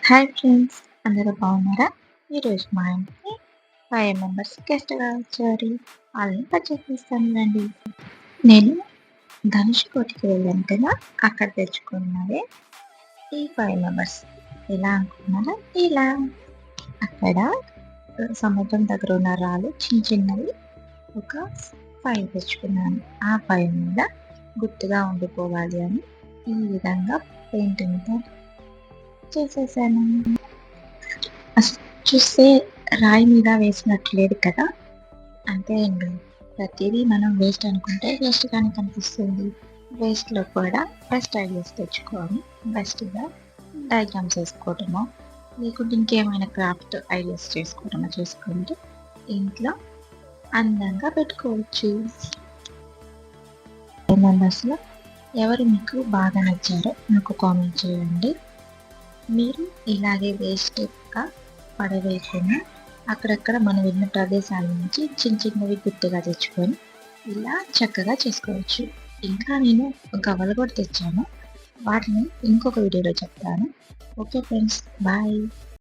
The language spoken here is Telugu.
హాయ్ ఫ్రెండ్స్, అందరూ బాగున్నారా? ఈరోజు మా ఇంటికి 5 మెంబర్స్ గెస్ట్‌గా వచ్చారు. వాళ్ళని పరిచయం చేస్తానులెండి. నేను ధనుష్కోటికి వెళ్ళాను కదా! అక్కడ తెచ్చుకున్నవే ఈ 5 మెంబర్స్. ఎలా అనుకున్నారా? ఇలా. అక్కడ సముద్రం దగ్గర ఉన్న రాళ్ళు చిన్నవి ఒక 5 తెచ్చుకున్నాను. ఆ 5 మీద గుర్తుగా ఉండిపోవాలి అని ఈ విధంగా పెయింటింగ్‌తో చేసేసాను. అసలు చూస్తే రాయి మీద వేసినట్టు లేదు కదా! అంతే అండి. ప్రతీదీ మనం వేస్ట్ అనుకుంటే వేస్ట్ గానే కనిపిస్తుంది. వేస్ట్‌లో కూడా బెస్ట్ ఐడియాస్ తెచ్చుకోవాలి. బెస్ట్‌గా డయాగ్రామ్స్ ఏసుకోవటమో, లేకుంటే ఇంకేమైనా క్రాఫ్ట్ ఐడియాస్ చేసుకోవటమో చేసుకుంటే ఇంట్లో అందంగా పెట్టుకోవచ్చు. మెంబర్స్‌లో ఎవరు మీకు బాగా నచ్చారో నాకు కామెంట్ చేయండి. మీరు ఇలాగే వేస్ట్‌గా పడవేయకుండా అక్కడక్కడ మనం వెళ్ళిన ప్రదేశాల నుంచి చిన్నవి గుర్తుగా తెచ్చుకొని ఇలా చక్కగా చేసుకోవచ్చు. ఇంకా నేను గవ్వలు కూడా తెచ్చాను. వాటిని ఇంకొక వీడియోలో చెప్తాను. Okay friends, bye.